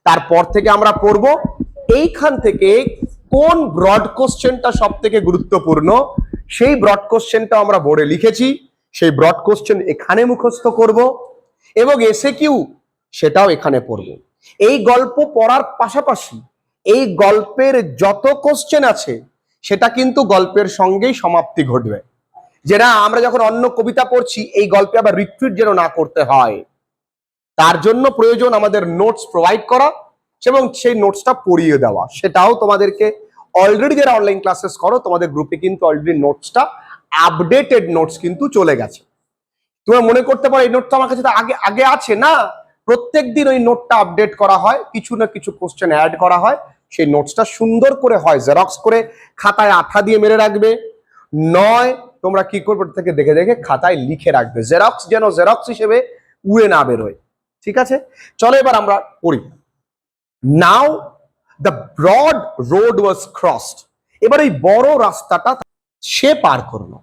তারপর থেকে আমরা পড়ব এইখান থেকে কোন ব্রড কোশ্চেনটা সব থেকে গুরুত্বপূর্ণ, সেই ব্রড কোশ্চেনটা আমরা বোর্ডে লিখেছি, সেই ব্রড কোশ্চেন এখানে মুখস্থ করব এবং এসে কিউ সেটাও এখানে পড়ব। এই গল্প পড়ার পাশাপাশি এই গল্পের যত কোশ্চেন আছে সেটা কিন্তু গল্পের সঙ্গেই সমাপ্তি ঘটবে, যেটা আমরা যখন অন্য কবিতা পড়ছি এই গল্পে আবার রিট্রিট যেন না করতে হয়, তার জন্য প্রয়োজন আমাদের নোটস প্রোভাইড করা এবং সেই নোটসটা পড়িয়ে দেওয়া। সেটাও তোমাদেরকে অলরেডি যারা অনলাইন ক্লাসেস করো তোমাদের গ্রুপে কিন্তু অলরেডি নোটসটা আপডেটেড নোটস কিন্তু চলে গেছে। তোমরা মনে করতে পারো এই নোটটা আমার কাছে তো আগে আগে আছে, না, প্রত্যেকদিন ওই নোটটা আপডেট করা হয়, কিছু না কিছু কোশ্চেন অ্যাড করা হয়, সেই নোটসটা সুন্দর করে হয় জেরক্স করে খাতায় আঠা দিয়ে মেরে রাখবে, নয় তোমরা কি করবে থেকে দেখে দেখে খাতায় লিখে রাখবে, জেরক্স যেন জেরক্স হিসেবে উড়ে না বেরোয়। ঠিক আছে, চলো এবার আমরা পড়ি। Now the broad road was crossed, এবার এই বড় রাস্তাটা সে পার করলো।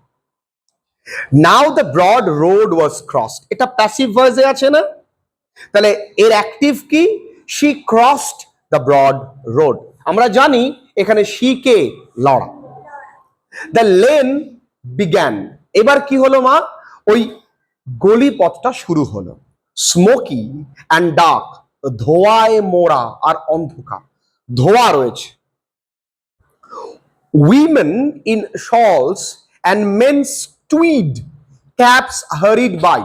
Now the broad road was crossed, এটা প্যাসিভ ভয়েসে আছে না, তাহলে এর অ্যাক্টিভ কি, she crossed the broad road. আমরা জানি এখানে শি কে, লড়া। দ্য লেন বিগ্যান, এবার কি হলো মা, ওই গলি পথটা শুরু হলো। স্মোকি অ্যান্ড ডার্ক, ধোঁয়ায় মোড়া আর অন্ধকার, ধোঁয়া রয়েছে। Women in shawls and men's tweed caps hurried by,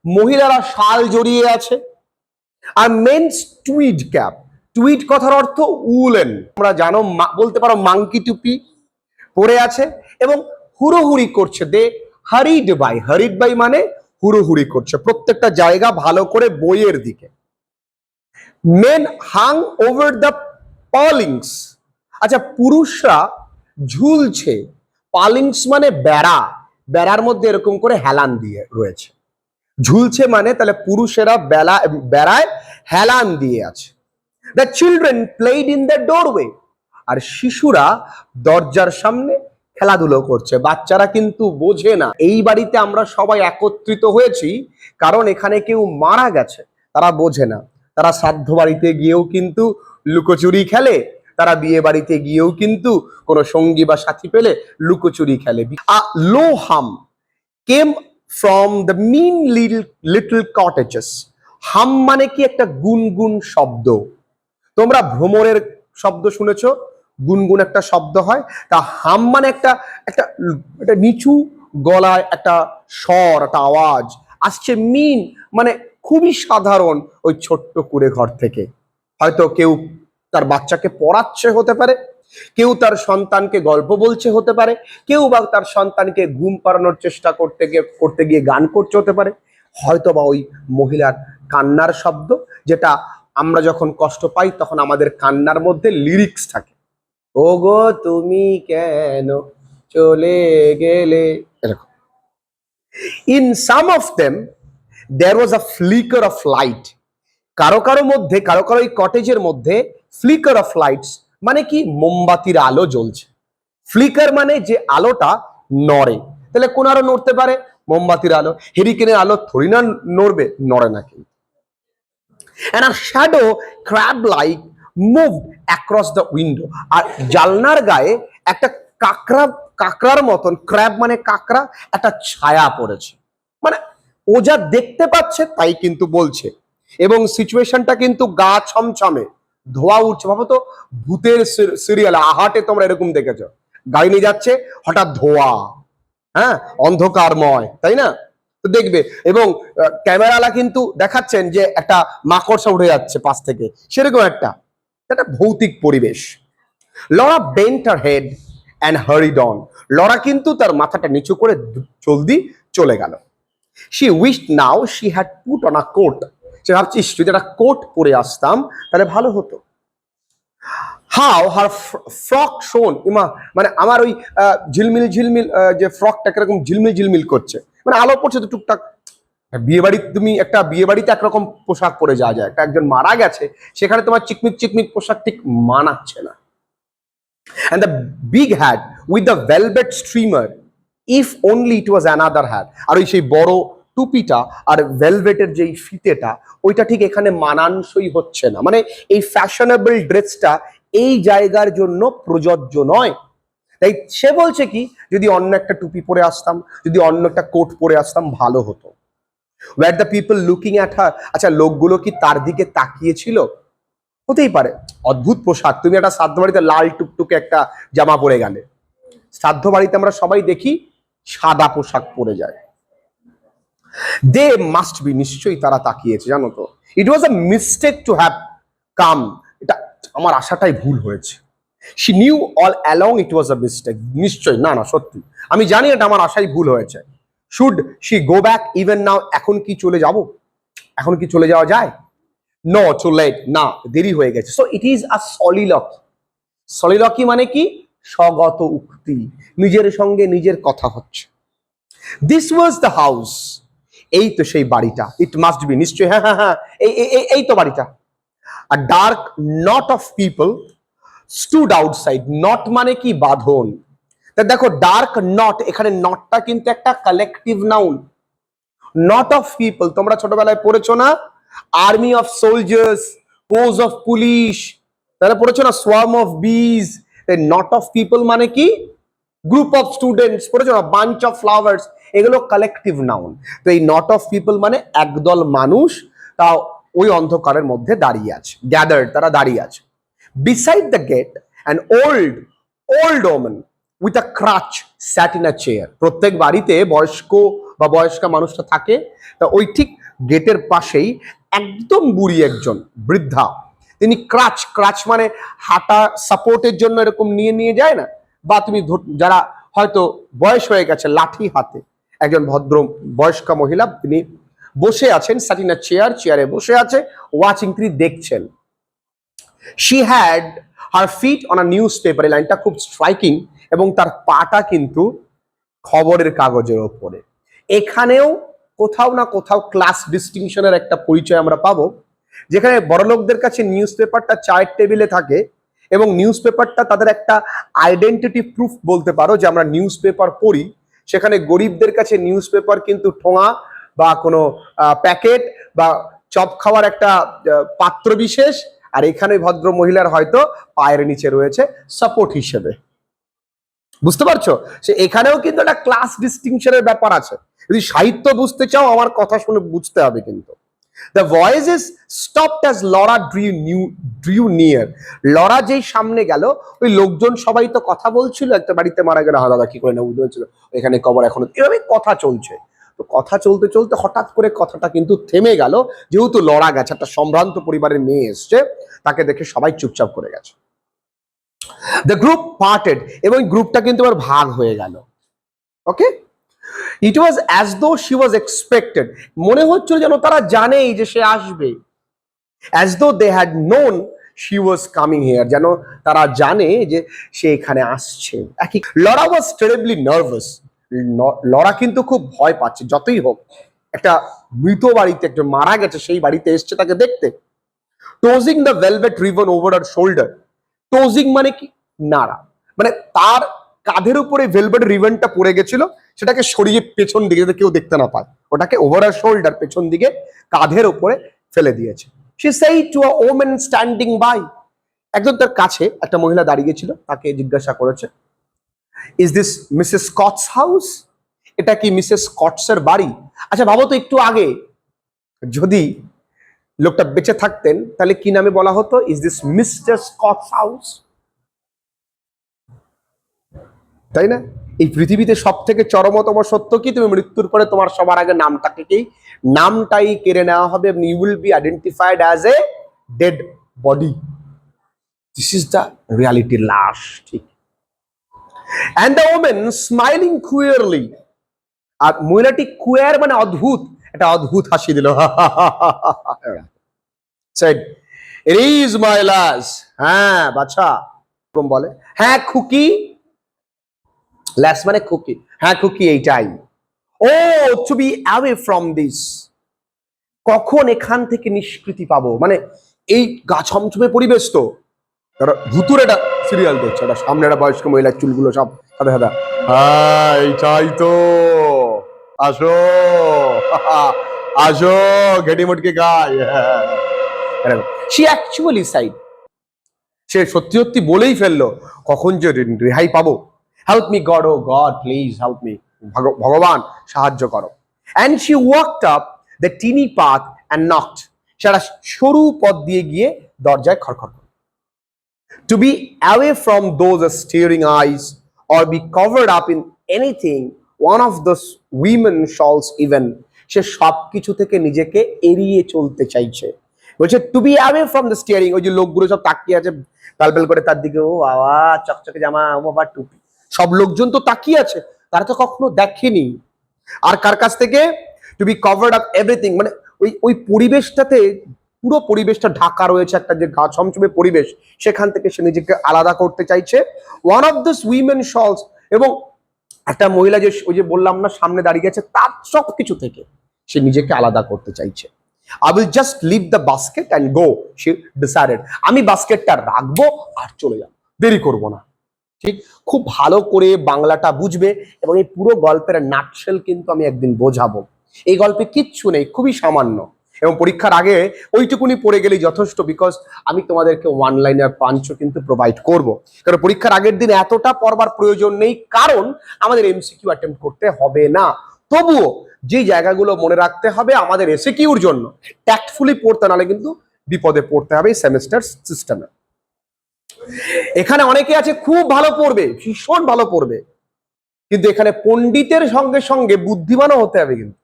মহিলারা শাল জড়িয়ে আছে আর মেন্স টুইড ক্যাপ, টুইড কথার অর্থ উলেন, তোমরা জানো, বলতে পারো মাংকি টুপি পরে আছে এবং হুড়োহুড়ি করছে। দে হারিড বাই, হারিড বাই মানে হুড়োহুড়ি করছে, প্রত্যেকটা জায়গা ভালো করে বইয়ের দিকে। মেন হাং ওভার দ্য পালিংস, আচ্ছা পুরুষরা ঝুলছে, পালিংস মানে বেড়া, বেড়ার মধ্যে এরকম করে হেলান দিয়ে রয়েছে, ঝুলছে মানে তাহলে পুরুষেরা বেড়ায় হেলান দিয়ে আছে। The children played in the doorway, আর শিশুরা দরজার সামনে খেলাধুলো করছে। বাচ্চারা কিন্তু বোঝে না এই বাড়িতে আমরা সবাই একত্রিত হয়েছি কারণ এখানে কেউ মারা গেছে, তারা বোঝে না। তারা শ্রাদ্ধ বাড়িতে গিয়েও কিন্তু লুকোচুরি খেলে, তারা বিয়ে বাড়িতে গিয়েও কিন্তু কোনো সঙ্গী বা সাথী পেলে লুকোচুরি খেলে। A low hum came from the mean little cottages, hum মানে কি একটা গুনগুন শব্দ, তোমরা ভ্রমরের শব্দ শুনেছো, গুনগুন একটা শব্দ হয়, তা হাম মানে একটা একটা একটা নিচু গলায় একটা স্বর, একটা আওয়াজ আসছে। মিন মানে খুবই সাধারণ, ওই ছোট্ট কুড়ে ঘর থেকে হয়তো কেউ তার বাচ্চাকে পড়াচ্ছে হতে পারে, কেউ তার সন্তানকে গল্প বলছে হতে পারে, কেউ বা তার সন্তানকে ঘুম পাড়ানোর চেষ্টা করতে গিয়ে গান করছে হতে পারে, হয়তো বা ওই মহিলার কান্নার শব্দ, যেটা আমরা যখন কষ্ট পাই তখন আমাদের কান্নার মধ্যে লিরিক্স থাকে, ও গো তুমি কেন চলে গেলে, এরকম। In some of them there was a flicker of light, কারো কারো মধ্যে, কারো কারো এই কটেজের মধ্যে ফ্লিকার অফ লাইটস মানে কি, মোমবাতির আলো জ্বলছে। ফ্লিকার মানে যে আলোটা নড়ে, তাহলে কোন আলো নড়তে পারে, মোমবাতির আলো। হেরিকেনের আলো থরি না নড়বে, নড়ে না কিন্তু। And a shadow crab like moved across the window, আর জানলার গায়ে একটা কাকড়ার মতন, ক্র্যাব মানে কাকড়া, একটা ছায়া পড়েছে, মানে ও যা দেখতে পাচ্ছে তাই কিন্তু বলছে। এবং সিচুয়েশনটা কিন্তু গা ছমছমে, ধোয়া উঠছে। ভাবো তো ভূতের সিরিয়াল আহাটে তোমরা এরকম দেখেছো, গাড়ি নিয়ে যাচ্ছে হঠাৎ ধোয়া, হ্যাঁ অন্ধকারময়, তাই না, তো দেখবে। এবং ক্যামেরালা কিন্তু দেখাচ্ছেন যে একটা মাকড়সা উঠে যাচ্ছে পাশ থেকে, সেরকম একটা ভৌতিক পরিবেশ। Laura bent her head and hurried on, Laura কিন্তু তার মাথাটা নিচু করে জলদি চলে গেল। She wished now she had put on a coat, সে ভাবছিস যদি একটা কোট পরে আসতাম তাহলে ভালো হতো। হাউ হার ফ্রক শোন, ইমা মানে আমার ওই ঝিলমিল ঝিলমিল যে ফ্রকটা কিরকম ঝিলমিল ঝিলমিল করছে, মানে আলো পড়ছে তো টুকটাক। বিয়ে বাড়ি, তুমি একটা বিয়ে বাড়িতে একরকম পোশাক পরে যাওয়া যায়, একজন মারা গেছে সেখানে তোমার চিকমিক চিকমিক পোশাক ঠিক মানাচ্ছে না। And the big hat with the velvet streamer, if only it was another hat, আর ওই সেই বড় টুপিটা আর ভেলভেটের যেই ফিতেটা ওইটা ঠিক এখানে মানানসই হচ্ছে না, মানে এই ফ্যাশনেবল ড্রেসটা এই জায়গার জন্য প্রযোজ্য নয়। তাই সে বলছে কি, যদি অন্য একটা টুপি পরে আসতাম, যদি অন্য একটা কোট পরে আসতাম ভালো হতো। Where the people looking at her, আচ্ছা লোকগুলো কি তার দিকে তাকিয়েছিল? হতেই পারে, অদ্ভুত পোশাক, তুমি একটা শ্রাদ্ধ বাড়িতে লাল টুকটুকে একটা জামা পরে গেলে, শ্রাদ্ধ বাড়িতে আমরা সবাই দেখি সাদা পোশাক পরে যায়। দে মাস্ট বি, নিশ্চয়ই তারা তাকিয়েছে, জানো তো। It was a mistake to have come, এটা আমার আশাটাই ভুল হয়েছে। She knew all along it was a mistake, নিশ্চয়ই, না না সত্যি, আমি জানি এটা আমার আশাই ভুল হয়েছে। Should she go back even নাও, এখন কি চলে যাব, এখন কি চলে যাওয়া যায়? নো, টু লেট, না দেরি হয়ে গেছে। So it is a সলিলকি। সলিলকি মানে কি? স্বগত উক্তি, নিজের সঙ্গে নিজের কথা হচ্ছে। দিস ওয়াজ দ্য হাউস, এই তো সেই বাড়িটা। ইট মাস্ট বি, নিশ্চয়ই, হ্যাঁ হ্যাঁ হ্যাঁ, এই তো বাড়িটা। A dark knot of people stood outside, knot মানে কি? বাঁধন। তা দেখো ডার্ক নট, এখানে নটটা কিন্তু একটা collective noun. Knot of people, তোমরা ছোটবেলায় পড়েছো না? Army of soldiers, force of police, তাহলে পড়েছো না? Swarm of bees. Knot of people মানে কি? গ্রুপ অফ স্টুডেন্টস, পড়েছো না? বাঞ্চ অফ ফ্লাওয়ার্স, এগুলো কালেকটিভ নাউন। তো এই নট অফ পিপল মানে একদল মানুষ, তা ওই অন্ধকারের মধ্যে দাঁড়িয়ে আছে, গ্যাদার্ড, তারা দাঁড়িয়ে আছে। Beside the gate an old woman with a crutch sat in a chair. প্রত্যেক বাড়িতে বয়স্ক বা বয়স্কা মানুষটা থাকে, তা ওই ঠিক গেটের পাশেই একদম বুড়ি একজন বৃদ্ধা, তিনি ক্রাচ, ক্রাচ মানে হাঁটা সাপোর্টের জন্য এরকম নিয়ে নিয়ে যায় না, বা তুমি যারা হয়তো বয়স হয়ে গেছে, লাঠি হাতে একজন ভদ্র বয়স্কা মহিলা, তিনি বসে আছেন, সাটিন আ চেয়ার, চেয়ারে বসে আছে, ওয়াচিং, তিনি দেখছেন। She had her feet on a newspaper, এই লাইনটা খুব স্ট্রাইকিং, এবং তার পাটা কিন্তু খবরের কাগজের ওপরে। এখানেও কোথাও না কোথাও ক্লাস ডিস্টিংশনের একটা পরিচয় আমরা পাবো, যেখানে বড়লোকদের কাছে নিউজ পেপারটা চায়ের টেবিলে থাকে, এবং নিউজ পেপারটা তাদের একটা আইডেন্টিটি প্রুফ বলতে পারো, যে আমরা নিউজ পেপার পড়ি। সেখানে গরিবদের কাছে নিউজ পেপার কিন্তু ঠোঙা বা কোনো প্যাকেট বা চপ খাওয়ার একটা পাত্র বিশেষ, আর এখানে ভদ্র মহিলার হয়তো পায়ের নিচে রয়েছে সাপোর্ট হিসেবে। বুঝতে পারছো? সে এখানেও কিন্তু একটা ক্লাস ডিস্টিংশনের ব্যাপার আছে। যদি সাহিত্য বুঝতে চাও, আমার কথা শুনে বুঝতে হবে কিন্তু। The voices stopped as Laura drew near. Laura যেই সামনে গেল, ওই লোকজন সবাই তো কথা বলছিল, একটা বাড়িতে মারা গেল, হা দাদা কি করে না বুঝতে পারছিল, এখানে কবর এখনো, এভাবে কথা চলছে। তো কথা চলতে চলতে হঠাৎ করে কথাটা কিন্তু থেমে গেল, যেহেতু লরা গেছে, একটা সম্ভ্রান্ত পরিবারের মেয়ে এসছে, তাকে দেখে সবাই চুপচাপ করে গেছে। দ্য গ্রুপ পার্টেড, এবং গ্রুপটা কিন্তু আবার ভাগ হয়ে গেল। Okay, it was as though she was expected, মনে হচ্ছিল যেন তারা জানেই যে সে আসবে। As though they had known she was coming here, যেন তারা জানে যে সে এখানে আসছে। একই Laura was terribly nervous, Laura কিন্তু খুব ভয় পাচ্ছে, যতই হোক একটা মৃত বাড়িতে, একটা মারা গেছে সেই বাড়িতে এসছে তাকে দেখতে। Tossing the velvet ribbon over her shoulder, tossing মানে কি? নাড়া, মানে তার কাঁধের উপরে ভেলভেট রিবনটা পড়ে গেছিল, সেটাকে সরিয়ে পেছন দিকে যাতে কেউ দেখতে না পায়, ওটাকে ওভার আর শোল্ডার, পেছন দিকে কাঁধের উপরে ফেলে দিয়েছে। সে said to a woman standing by, একজন তার কাছে একটা মহিলা দাঁড়িয়ে ছিল, তাকে জিজ্ঞাসা করেছে, is this Mrs Scots house, এটা কি মিসেস স্কটস এর বাড়ি? আচ্ছা ভাবো তো, একটু আগে যদি লোকটা বেঁচে থাকতেন তাহলে কি নামে বলা হতো? Is this mister Scots house, তাই না? এই পৃথিবীতে সব থেকে চরমতম সত্য কি? তুমি মৃত্যুর পরে তোমার সবার আগে নামটাই কেড়ে নেওয়া হবে, you will be identified as a dead body. This is the reality, লাশ, ঠিক। And the woman smiling queerly, আর মহিলাটি কুয়ার মানে অদ্ভুত, একটা অদ্ভুত হাসি দিল, said it is my lass, হ্যাঁ বাছা, এরকম বলে, হ্যাঁ খুকি, ল্যাস মানে খুকি, হ্যাঁ খুকি এইটাই। Oh to be away from this, কখন এখান থেকে নিষ্কৃতি পাবো, মানে এই গা ছমছমে পরিবেশ, তো ভুতুর একটা সিরিয়াল দেখছে, একটা সামনে একটা বয়স্ক মহিলার চুলগুলো সব সাদা সাদা, হ্যাঁ এইটাই তো, আসো, আসো ঘেটি মোটকে গায়। সে অ্যাকচুয়ালি সাইড, সে সত্যি সত্যি বলেই ফেললো, কখন যে রেহাই পাবো। Help me God, oh God please help me, ভগবান সাহায্য করো। And she walked up the tiny path and knocked, সেটা সরু পথ দিয়ে গিয়ে দরজায় খড়খড়। To be away from those staring eyes or be covered up in anything, one of those women shawls even, সে সব কিছু থেকে নিজেকে এড়িয়ে চলতে চাইছে। বলছে to be away from the steering, ওই যে লোকগুলো সব তাকিয়ে আছে পালপাল করে তার দিকে, ও বাবা চকচকে জামা, ও বাবা টুপি, সব লোকজন তো তাকিয়ে আছে, তারা তো কখনো দেখেনি। আর কার কাছ থেকে? To be covered up everything, মানে ওই ওই পরিবেশটাতে, পুরো পরিবেশটা ঢাকা রয়েছে একটা যে গা ছমছমে পরিবেশ, সেখান থেকে সে নিজেকে আলাদা করতে চাইছে। One of this women shawls, এবং একটা মহিলা যে ওই যে বললাম না সামনে দাঁড়িয়ে গেছে, তার সব কিছু থেকে সে নিজেকে আলাদা করতে চাইছে। I will just leave the basket and go, she decided. আমি বাস্কেটটা রাখবো আর চলে যাব, দেরি করব না। ঠিক, খুব ভালো করে বাংলাটা বুঝবে, এবং এই পুরো গল্পের নাটশেল কিন্তু আমি একদিন বোঝাবো। এই গল্পে কিচ্ছু নেই, খুবই সামান্য, এবং পরীক্ষার আগে ওইটুকুনি পড়ে গেলেই যথেষ্ট, বিকজ আমি তোমাদেরকে ওয়ান লাইনার পাঞ্চও কিন্তু প্রোভাইড করব। কারণ পরীক্ষার আগের দিন এতটা পড়বার প্রয়োজন নেই, কারণ আমাদের এমসিকিউ অ্যাটেম্প্ট করতে হবে না। তবুও যে জায়গাগুলো মনে রাখতে হবে আমাদের এসিকিউর জন্য, ট্যাক্টফুলি পড়তে, নাহলে কিন্তু বিপদে পড়তে হবে এই সেমিস্টার সিস্টেমে। এখানে অনেকে আছে খুব ভালো পড়বে, ভীষণ ভালো পড়বে, কিন্তু এখানে পণ্ডিতের সঙ্গে সঙ্গে বুদ্ধিমানও হতে হবে, কিন্তু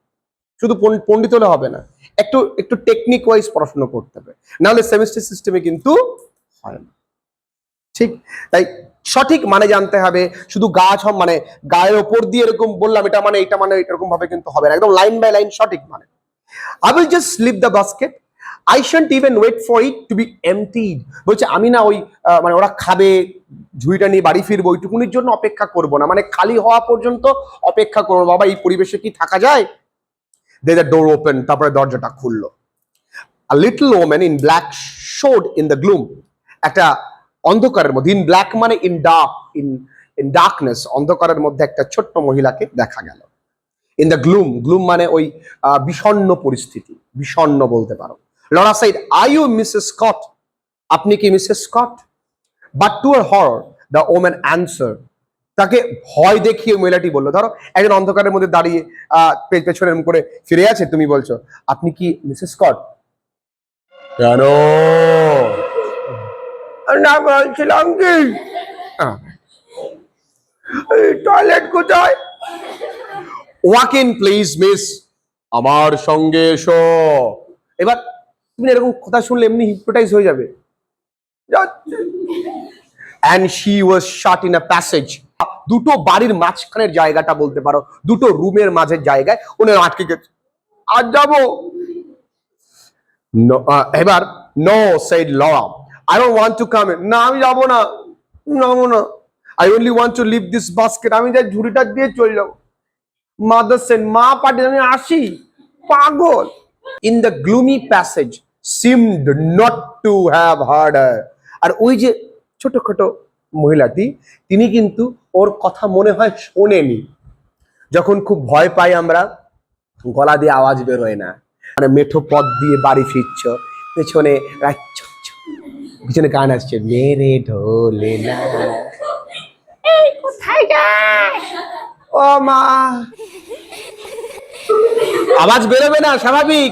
শুধু পণ্ডিত হলে হবে না, একটু একটু টেকনিক ওয়াইজ পড়াশোনা করতে হবে, নাহলে সেমিস্টার সিস্টেমে কিন্তু হয় না। ঠিক তাই সঠিক মানে জানতে হবে, শুধু গাছ মানে গায়ের ওপর দিয়ে এরকম বললাম এটা মানে এটা মানে এরকম ভাবে কিন্তু হবে না, একদম লাইন বাই লাইন সঠিক মানে। I will just leave the basket, I shan't even wait for it to be emptied, বলছে আমি না ওই মানে ওরা খাবে, ঝুড়িটা নিয়ে বাড়ি ফিরবো, ওইটুকুনির জন্য অপেক্ষা করব না, মানে খালি হওয়া পর্যন্ত অপেক্ষা করবো। বাবা এই পরিবেশে কি থাকা যায়? The door open, তারপরে দরজাটা খুললো। A little woman in black showed in the gloom, একটা অন্ধকারের মধ্যে, ইন ব্ল্যাক মানে ইন ডার্ক, ইন ডার্কনেস, অন্ধকারের মধ্যে একটা ছোট্ট মহিলাকে দেখা গেল। ইন দ্য গ্লুম, গ্লুম মানে ওই বিষণ্ণ পরিস্থিতি, বিষণ্ণ বলতে পারো। Laura sighed, are you Mrs Scott, আপনি কি Mrs Scott? But to her horror the woman answer, তাকে ভয় দেখিয়ে মহিলাটি বললো, ধরো একজন অন্ধকারের মধ্যে দাঁড়িয়ে পেছনে করে ফিরে আছে, তুমি বলছো আপনি কি মিসেস স্কট? কেন না, বলছিলাম কি টয়লেট কোথায়? ওয়াক ইন প্লিজ মিস, আমার সঙ্গে এসো। এবার তুমি এরকম কথা শুনলে এমনি হিপনোটাইজ হয়ে যাবে। And she was shut in a passage, দুটো বাড়ির মাঝখানের জায়গাটা বলতে পারো, দুটো রুমের মাঝের জায়গায় উনি আটকে গেছে। আর যাবো? এবার no said Laura, I don't want to come in, না আমি যাবো না, যাবো না, I only want to leave this basket, আমি যাই ঝুড়িটা দিয়ে চলে যাবো। মাদার সেন, মা পাঠিয়ে আমি আসি, পাগল। In the gloomy passage seemed not to have heard her, আর ওই যে ছোটখাটো মহিলাটি, তিনি কিন্তু ওর কথা মনে হয় শোনেনি। যখন খুব ভয় পাই আমরা, গলা দিয়ে আওয়াজ বেরোয় না, মানে মেঠো পথ দিয়ে বাড়ি ফিরছ, পেছনে পিছনে গান আসছে, মেরে ঢোলে না, এই কোথায় যাস, ও মা, আওয়াজ বেরোবে না, স্বাভাবিক।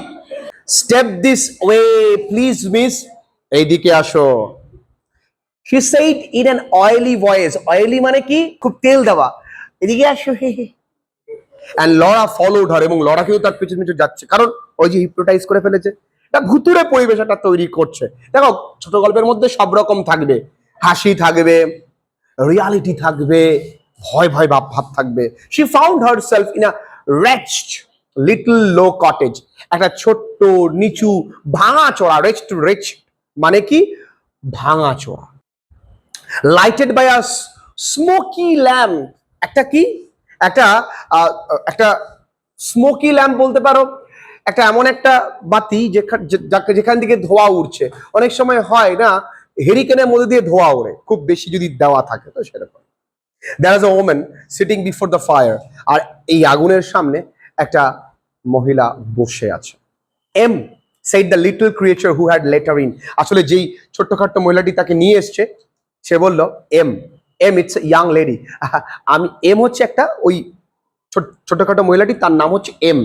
Step this way please miss, এইদিকে আসো। She said in an oily voice, oily মানে কি, খুব তেল দেওয়া, এদিকে আসো। And Laura followed her, এবং লরা কেউ তার পিছু পিছু যাচ্ছে, কারণ ওই যে হিপনোটাইজ করে ফেলেছে, এটা ভুতুরে পরিবেশ একটা তৈরি করছে। দেখো ছোট গল্পের মধ্যে সব রকম থাকবে, হাসি থাকবে, রিয়ালিটি থাকবে, ভয় ভয় ভাব থাকবে। She found herself in a wretched little low cottage, একটা ছোট্ট নিচু ভাঙা চোরা, রেচ মানে কি ভাঙা চোরা, lighted by a smoky lamp, একটা কি একটা একটা স্মোকি ল্যাম্প বলতে পারো, একটা এমন একটা বাতি যেখান থেকে ধোঁয়া উঠছে, অনেক সময় হয় না হেরিকেনের মধ্যে দিয়ে ধোঁয়া ওড়ে, খুব বেশি যদি দেওয়া থাকে তো সেরকম। There is a woman sitting before the fire, আর এই আগুনের সামনে একটা মহিলা বসে আছে। M said the little creature who had let her in. আসলে যেই ছোট্টখাট্ট মহিলাটি তাকে নিয়ে এসছে সে বলল M, M it's young lady. আমি এম হচ্ছে একটা ওই ছোটখাটো মহিলাটি, তার নাম হচ্ছে M.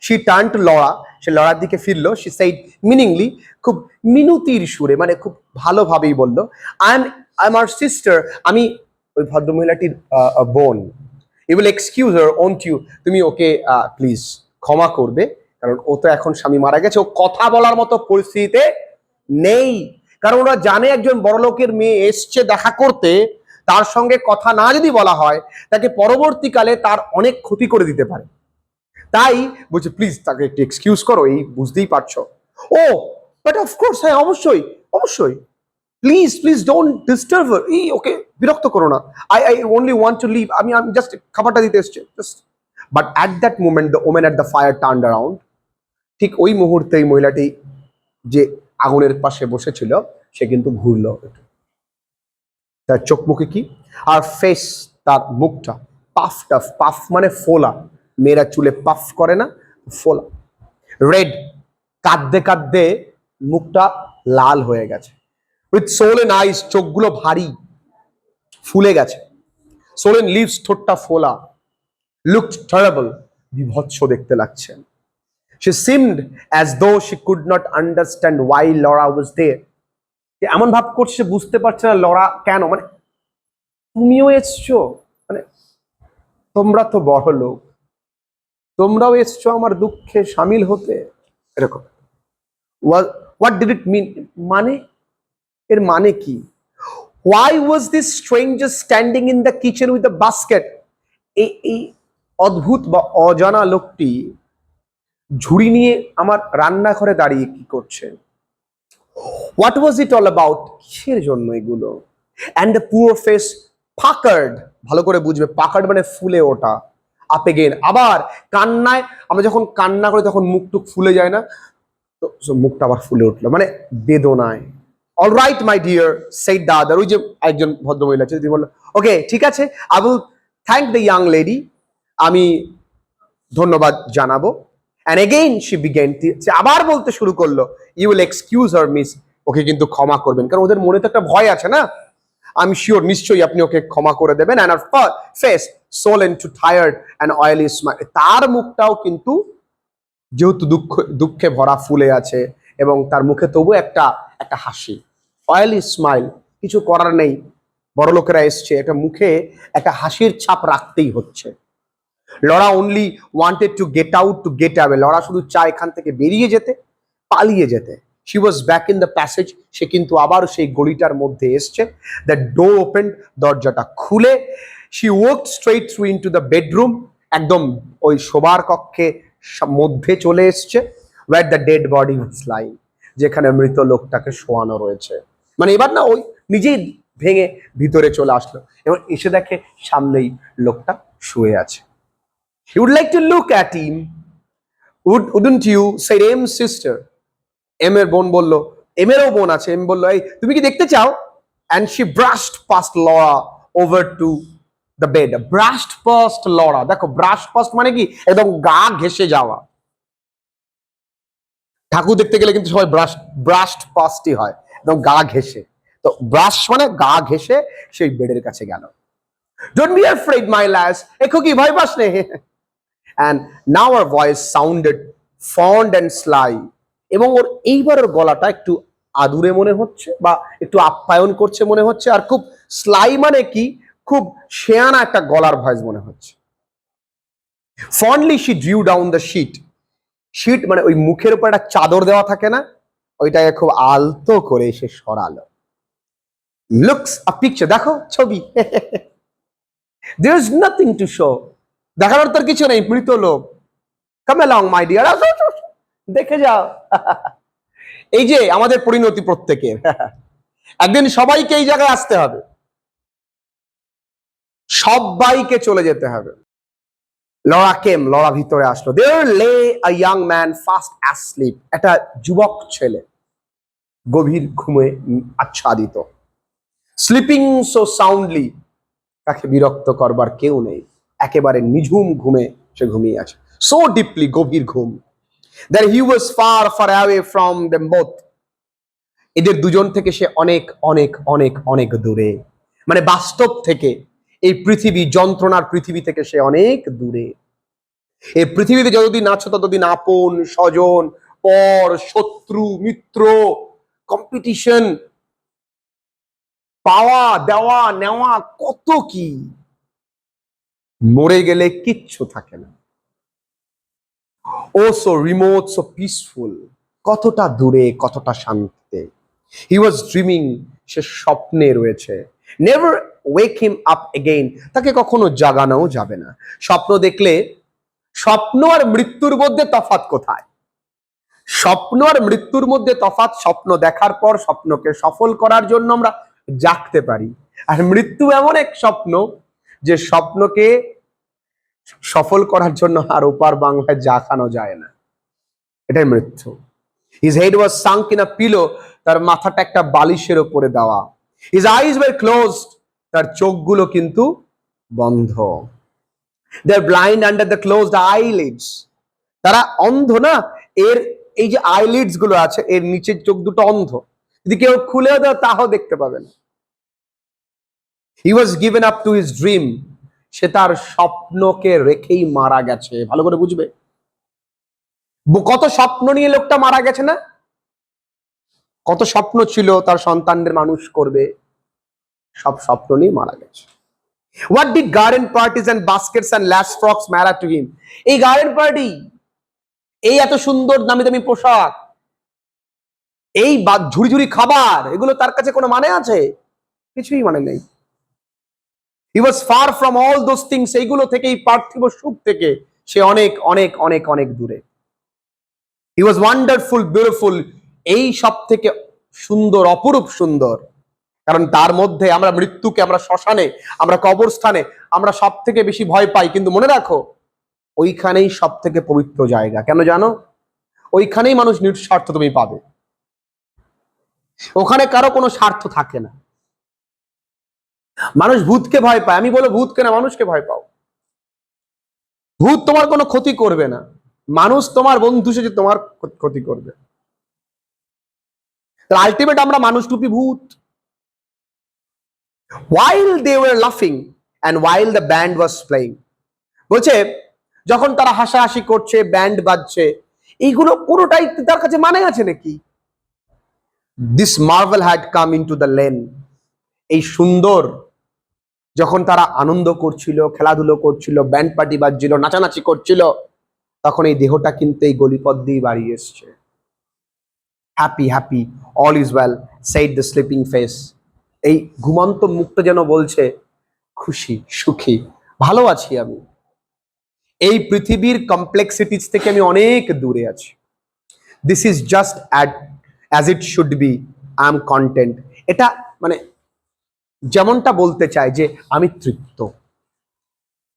She turn to Laura, সে লরার দিকে ফিরলো। শি সেইড মিনিংলি, খুব মিনতির সুরে, মানে খুব ভালোভাবেই বললো, আই এম আমার সিস্টার, আমি ওই ভদ্রমহিলাটির বোন। You will excuse her won't you, তুমি ওকে প্লিজ ক্ষমা করবে, কারণ ও তো এখন স্বামী মারা গেছে, ও কথা বলার মতো পরিস্থিতিতে নেই। কারণ ওরা জানে একজন বড়লোকের মেয়ে এসছে দেখা করতে, তার সঙ্গে কথা না যদি বলা হয় তাকে পরবর্তীকালে তার অনেক ক্ষতি করে দিতে পারে। তাই বলছে প্লিজ তাকে একটু এক্সকিউজ করো, এই বুঝতেই পারছো। ও বাট অফকোর্স, হ্যাঁ অবশ্যই অবশ্যই, please please don't disturb her, এই ওকে বিরক্ত করো না, I I only want to leave, আমি আমি জাস্ট খাবারটা দিতে এসছি just. But at that moment the woman at the fire turned around. ঠিক ওই মুহূর্তে এই মহিলাটি যে আগুনের পাশে বসেছিল সে কিন্তু ঘুরলো, তার চোখ মুখে কি, আর ফেস, তার মুখটা পাফড আপ, পাফ মানে ফোলা, মেয়েরা চুলে পাফ করে না, ফোলা, রেড, কাঁদতে কাঁদতে মুখটা লাল হয়ে গেছে, উইথ সোলেন আইস, চোখগুলো ভারী ফুলে গেছে, সোলেন লিভস, ঠোঁটটা ফোলা, লুকড টেরেবল, বিভৎস দেখতে লাগছে। She seemed as though she could not understand why Laura was there. এমন ভাব করছে বুঝতে পারছে না লরা কেন, মানে তুমিও এসছো, মানে তোমরা তো বড় লোক, তোমরাও এসছো আমার দুঃখে সামিল হতে, এরকম। হোয়াট ডিড ইট মিন, মানে এর মানে কি? Why was this stranger standing in the kitchen with a basket? এই অদ্ভুত বা অজানা লোকটি ঝুড়ি নিয়ে আমার রান্নাঘরে দাঁড়িয়ে কি করছে? What was it all about? কিসের জন্য এগুলো? And the poor face puckered, ভালো করে বুঝবে, puckered মানে ফুলে ওঠা, up again, আবার কান্নায়, আমরা যখন কান্না করি তখন মুখটুক ফুলে যায় না, তো মুখটা আবার ফুলে উঠলো, মানে বেদনায়। All right my dear said the other, ওই যে একজন ভদ্রমহিলা আছে, তিনি বললো ওকে ঠিক আছে, I will thank the young lady, আমি ধন্যবাদ জানাবো। And again she began, আবার বলতে শুরু করলো, you will excuse her miss, ওকে কিন্তু ক্ষমা করবেন, কারণ ওদের মনে তো একটা ভয় আছে না, আমি শিওর নিশ্চয়ই আপনি ওকে ক্ষমা করে দেবেন। And her face swollen to tired and oily smile, তার মুখটাও কিন্তু যেহেতু দুঃখে ভরা ফুলে আছে এবং তার মুখে তবু একটা হাসি, অয়েলি স্মাইল, কিছু করার নেই, বড় লোকেরা এসছে, একটা মুখে একটা হাসির ছাপ রাখতেই হচ্ছে। Laura only wanted to get out, to get away, Laura শুধু চায় এখান থেকে বেরিয়ে যেতে, পালিয়ে যেতে। She was back in the passage, সে কিন্তু আবার সেই গলিটার মধ্যে এসছে। দ্য ডোর ওপেন্ড, দরজাটা খুলে, she walked straight through into the bedroom, একদম ওই শোবার কক্ষে মধ্যে চলে এসছে, where the dead body was lying, যেখানে মৃত লোকটাকে শোয়ানো রয়েছে। মানে এবার না ওই নিজেই ভেঙে ভিতরে চলে আসলো এবং এসে দেখে সামনেই লোকটা শুয়ে আছে। You would like to look at him, wouldn't you? Said M's sister. M এর বোন বললো, এম এরও বোন আছে, এম বললো এই তুমি কি দেখতে চাও? And she brushed past Laura over to the bed. Brushed past Laura, দেখো brushed past মানে কি, একদম গা ঘেঁষে যাওয়া। ঠাকুর দেখতে গেলে কিন্তু সবাই brushed pastই হয়, একদম গা ঘেঁষে। তো ব্রাশ মানে গা ঘেঁষে সেই বেডের কাছে গেল। Don't be afraid my lass, একো কি ভয় পাস নে? And now her voice sounded fond and sly, এবং ওর এইবার ওর গলাটা একটু আদুরে মনে হচ্ছে বা একটু আপ্যায়ন করছে মনে হচ্ছে, আর খুব স্লাই মানে কি, খুব শেয়ানা একটা গলার ভয়েস মনে হচ্ছে। Fondly she drew down the sheet, sheet মানে ওই মুখের উপর একটা চাদর দেওয়া থাকে না, ওইটাকে খুব আলতো করে এসে সরালো। লুকস আ পিকচার, দেখো ছবি, there is nothing to show, দেখানোর তোর কিছু নেই, মৃত লোক। Come along my dear, দেখে যাও। এই যে আমাদের পরিণতি প্রত্যেকের, একদিন সবাইকে এই জায়গায় আসতে হবে, সবাইকে চলে যেতে হবে। লরা কেম, লরা ভিতরে আসলো। There lay a young man fast asleep, একটা যুবক ছেলে গভীর ঘুমে আচ্ছাদিত। স্লিপিং সো সাউন্ডলি, তাকে বিরক্ত করবার কেউ নেই, একেবারে নিঝুম ঘুমে সে ঘুমিয়ে আছে। so deeply, গভীর ঘুম, that he was far far away from them both. এদের দুজন থেকে সে অনেক অনেক অনেক অনেক দূরে, মানে বাস্তব থেকে, এই পৃথিবী, যন্ত্রণার পৃথিবী থেকে সে অনেক দূরে। এই পৃথিবীতে যতদিন আছো ততদিন আপন, স্বজন, পর, শত্রু, মিত্র, কম্পিটিশন, পাওয়া, দেওয়া, নেওয়া, কত কি। মরে গেলে কিচ্ছু থাকে না। ও সো রিমোট, সো পিসফুল, কতটা দূরে, কতটা শান্তিতে। হি ওয়াজ ড্রিমিং, সে স্বপ্নে রয়েছে। নেভার ওয়েক হিম আপ এগেইন, তাকে কখনো জাগানোও যাবে না। স্বপ্ন দেখলে, স্বপ্ন আর মৃত্যুর মধ্যে তফাৎ কোথায়? স্বপ্ন আর মৃত্যুর মধ্যে তফাৎ, স্বপ্ন দেখার পর স্বপ্নকে সফল করার জন্য আমরা জাগতে পারি, আর মৃত্যু এমন এক স্বপ্ন যে স্বপ্নকে সফল করার জন্য আর ওপার বাংলায় জাগানো যায় না। এটাই মৃত্যু। His head was sunk in a pillow, তার মাথাটা একটা বালিশের উপরে দেওয়া। His eyes were closed, তার চোখগুলো কিন্তু বন্ধ। They're blind under the closed eyelids, তারা অন্ধ না, এর এই যে আইলিডস গুলো আছে, এর নিচের চোখ দুটো অন্ধ, যদি কেউ খুলে দাও তাও দেখতে পাবে না। He was given up to his dream, সে তার স্বপ্নকে রেখেই মারা গেছে। ভালো করে বুঝবে, কত স্বপ্ন নিয়ে লোকটা মারা গেছে না? কত স্বপ্ন ছিল তার সন্তানদের মানুষ করবে, সব স্বপ্ন নিয়ে মারা গেছে। What did garden parties and baskets and lace frocks matter to him? এই গার্ডেন পার্টি, এই এত সুন্দর দামি দামি পোশাক, এই ঝুড়ি ঝুড়ি খাবার, এগুলো তার কাছে কোনো মানে আছে? কিছুই মানে নেই। He was far from all those things, এইগুলো থেকে, এই পার্থিব সুখ থেকে সে অনেক অনেক অনেক অনেক দূরে। He was wonderful, beautiful, এই সব থেকে সুন্দর, অপরূপ সুন্দর। কারণ তার মধ্যে, আমরা মৃত্যুকে, আমরা শ্মশানে, আমরা কবরস্থানে আমরা সব থেকে বেশি ভয় পাই, কিন্তু মনে রাখো ওইখানেই সব থেকে পবিত্র জায়গা। কেন জানো? ওইখানেই মানুষ নিঃস্বার্থ তুমি পাবে, ওখানে কারো কোনো স্বার্থ থাকে না। মানুষ ভূতকে ভয় পায়, আমি বলো ভূতকে না, মানুষকে ভয় পাও। ভূত তোমার কোনো ক্ষতি করবে না, মানুষ তোমার বন্ধু সেজে তোমার ক্ষতি করবে। আলটিমেট আমরা মানুষ রূপী ভূত। While they were laughing and while the band was playing, বলছে যখন তারা হাসাহাসি করছে, ব্যান্ড বাজছে, এইগুলো কোনোটাই তার কাছে মানে আছে নাকি? This marvel had come into the lane, এই সুন্দর, যখন তারা আনন্দ করছিল, খেলাধুলো করছিল, ব্যান্ড পার্টি বাজছিল, নাচানাচি করছিল, তখন এই দেহটা কিন্তু এই গলিপথ দিয়ে বাড়ি এসছে। Happy happy, all is well, said the sleeping face, এই ঘুমন্ত মুখটা যেন বলছে খুশি, সুখী, ভালো আছি আমি, এই পৃথিবীর কমপ্লেক্সিটিস থেকে আমি অনেক দূরে আছি। This is just as it should be, I am content. এটা মানে যেমনটা বলতে চায় যে আমি তৃপ্ত,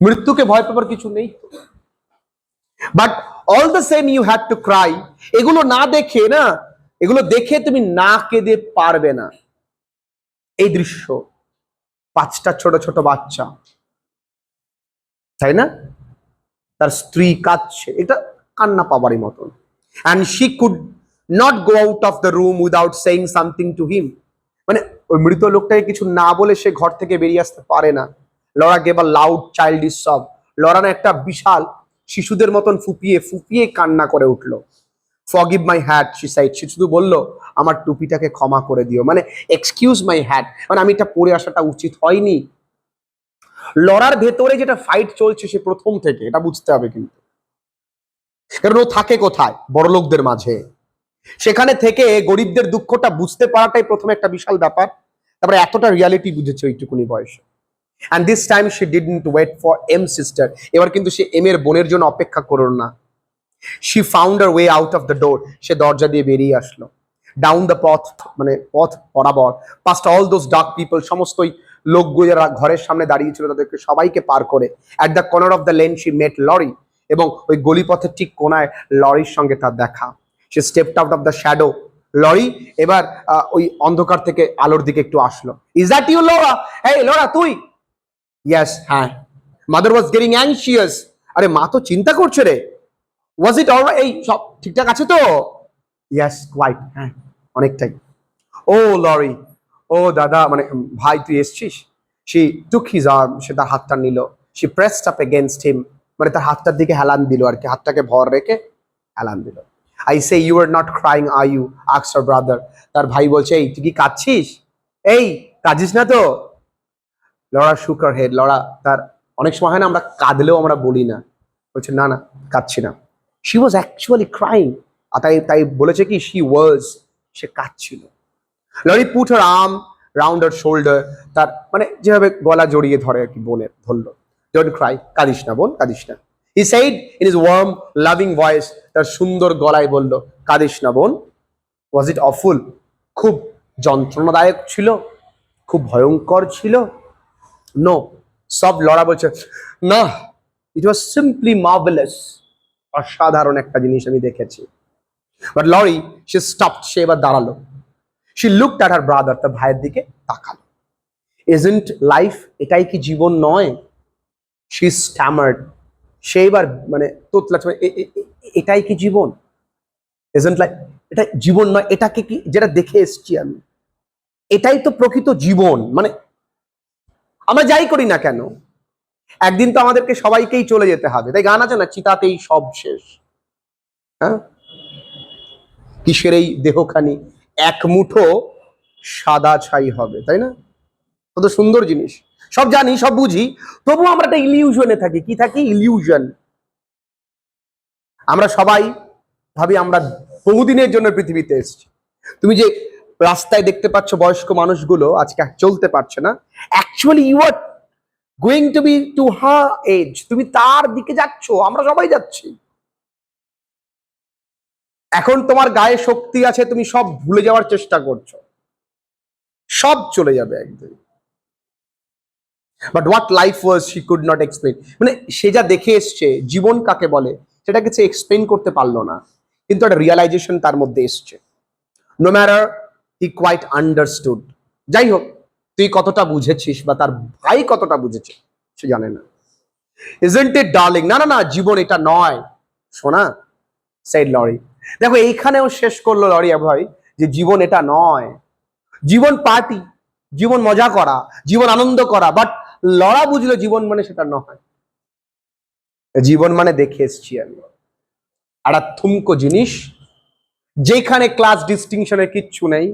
মৃত্যুকে ভয় পাবার কিছু নেই। But all the same you had to cry, এগুলো না দেখে না, এগুলো দেখে তুমি না কেঁদে পারবে না। এই দৃশ্য, 5টা ছোট ছোট বাচ্চা, তাই না, তার স্ত্রী কাঁদছে, এটা কান্না পাবারই মতন। And she could not go out of the room without saying something to him, মানে ওই মৃত লোকটাকে কিছু না বলে সে ঘর থেকে বেরিয়ে আসতে পারে না। Laura gave a loud childish সব, লরা না একটা বিশাল শিশুদের মতন ফুপিয়ে ফুপিয়ে কান্না করে উঠলো। Forgive my hat, she said, সে শুধু বললো আমার টুপিটাকে ক্ষমা করে দিও, মানে এক্সকিউজ মাই হ্যাট, মানে আমি এটা পরে আসাটা উচিত হয়নি। লড়ার ভেতরে যেটা ফাইট চলছে সে প্রথম থেকে, এটা বুঝতে হবে কিন্তু, কারণ ও থাকে কোথায়? বড়লোকদের মাঝে, সেখানে থেকে গরিবদের দুঃখটা বুঝতে পারাটাই প্রথমে একটা বিশাল ব্যাপার। তারপরে এতটা রিয়ালিটি বুঝেছে ওইটুকুনি বয়সে। And this time she didn't wait for M sister, এবার কিন্তু সে এম এর বোনের জন্য অপেক্ষা করল না। She found her way out of the door, সে দরজা দিয়ে বেরিয়ে আসলো। ডাউন দ্য পথ, মানে পথ বরাবর, past all those dark people, সমস্ত লোকগুলো যারা ঘরের সামনে দাঁড়িয়ে ছিল তাদেরকে সবাইকে পার করে। At the corner of the lane she met Laurie, এবং ওই গলিপথের ঠিক কোনায় লরির সঙ্গে তার দেখা। সে stepped out of the shadow, Laurie এবার ওই অন্ধকার থেকে আলোর দিকে একটু আসলো। Is that you Laura? এই লরা তুই? ইয়েস, হ্যাঁ। মাদার ওয়াজ গেটিং অ্যাংশিয়াস, আরে মা তো চিন্তা করছে রে। Was it alright? এই সব ঠিকঠাক আছে তো? ইয়েস, কোয়াইট, হ্যাঁ অনেকটাই। ও লরি, ও দাদা মানে ভাই তুই এসছিস। শি টুক হিজ আর্ম, সে তার হাতটা নিল। শি প্রেসড আপ এগেইনস্ট হিম, মানে তার হাতটার দিকে হেলান দিল আর কি, হাতটাকে ভর রেখে হেলান দিল। I say you are not crying are you, asked her brother. তার ভাই বলছে এই তুই কি কাঁদছিস? এই কাঁদিস না তো? লরা শুক হার হেড। লরা তার, অনেক সময় হয় না আমরা কাঁদলেও আমরা বলি না, বলছে না না কাঁদছি না। She was actually crying. আর তাই তাই বলেছে কি শি ওয়াজ, সে কাঁদছিল। Laurie put her arm round her shoulder, তার মানে যেভাবে গলা জড়িয়ে ধরে আর কি, বোনের ধরলো। ডোন্ট ক্রাই, কাঁদিস না বোন, কাঁদিস না। He said in his warm loving voice, তার সুন্দর গলায় বলল কাঁদিস না বোন। Was it awful? খুব যন্ত্রণাদায়ক ছিল, খুব ভয়ঙ্কর ছিল? নো। সব লড়া বলছে না, ইট ওয়াজ সিম্পলি মার্ভেলাস, অসাধারণ একটা জিনিস আমি দেখেছি। বাট লরি সে স্টপড, সে এবার দাঁড়ালো। She looked at her brother, তার ভাইয়ের দিকে তাকালো। ইজন্ট লাইফ, এটাই কি জীবন নয়? শি স্ট্যামার্ড, সে এবার মানে তোতলাচ্ছে, এটাই কি জীবন? ইজন্ট লাইফ, এটা জীবন নয়, এটাকে কি, যেটা দেখে এসছি আমি, এটাই তো প্রকৃত জীবন। মানে আমরা যাই করি না কেন, একদিন তো আমাদেরকে সবাইকেই চলে যেতে হবে। তাই গান আছে না, চিতাতেই সব শেষ। হ্যাঁ, কিসের এই দেহখানি, এক মুঠো সাদা ছাই হবে, তাই না? কত সুন্দর জিনিস। সব জানি, সব বুঝি, তবু আমরা একটা ইলিউশনে থাকি। কি থাকি? ইলিউশন। আমরা সবাই ভাবি আমরা বহুদিনের জন্য পৃথিবীতে এসেছি। তুমি যে রাস্তায় দেখতে পাচ্ছ বয়স্ক মানুষগুলো আজকে চলতে পারছে না, actually you are going to be to her age, তুমি তার দিকে যাচ্ছ, আমরা সবাই যাচ্ছি। এখন তোমার গায়ে শক্তি আছে, তুমি সব ভুলে যাওয়ার চেষ্টা করছো, সব চলে যাবে একদিন। But what life was she could not explain, মানে সে যা দেখে এসছে জীবন কাকে বলে সেটাকে সে এক্সপ্লেন করতে পারলো না, কিন্তু একটা রিয়ালাইজেশন তার মধ্যে এসছে। No matter he quite understood, যাই হোক তুই কতটা বুঝেছিস বা তার ভাই কতটা বুঝেছে সে জানে না। ইজন্ট ইট ডার্লিং, না না না জীবন এটা নয় সোনা, সেড লরি। দেখো এইখানেও শেষ করলো লরি ভাই, যে জীবন এটা নয়। জীবন পার্টি, জীবন মজা করা, জীবন আনন্দ করা, বাট লড়া বুঝলো জীবন মানে সেটা নয়। জীবন মানে দেখে এসছি আমি একটা থুমকো জিনিস, যেখানে ক্লাস ডিস্টিংশনের কিচ্ছু নেই।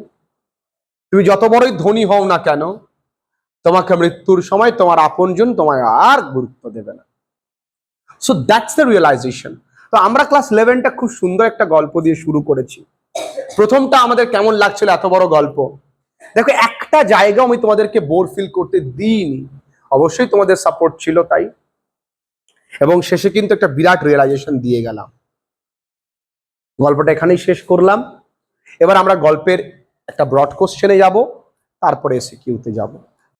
তুমি যত বড়ই ধনী হও না কেন, তোমাকে মৃত্যুর সময় তোমার আপনজন তোমায় আর গুরুত্ব দেবে না। So that's the realization. তো আমরা ক্লাস 11টা খুব সুন্দর একটা গল্প দিয়ে শুরু করেছি। প্রথমটা আমাদের কেমন লাগছিল, এত বড় গল্প। দেখো একটা জায়গা আমি তোমাদেরকে বোর ফিল করতে দিইনি, অবশ্যই তোমাদের সাপোর্ট ছিল তাই, এবং শেষে কিন্তু একটা বিরাট রিয়েলাইজেশন দিয়ে গেলাম। গল্পটা এখানেই শেষ করলাম। এবার আমরা গল্পের একটা ব্রড কোশ্চেনে যাব, তারপরে এসিকিউতে যাব।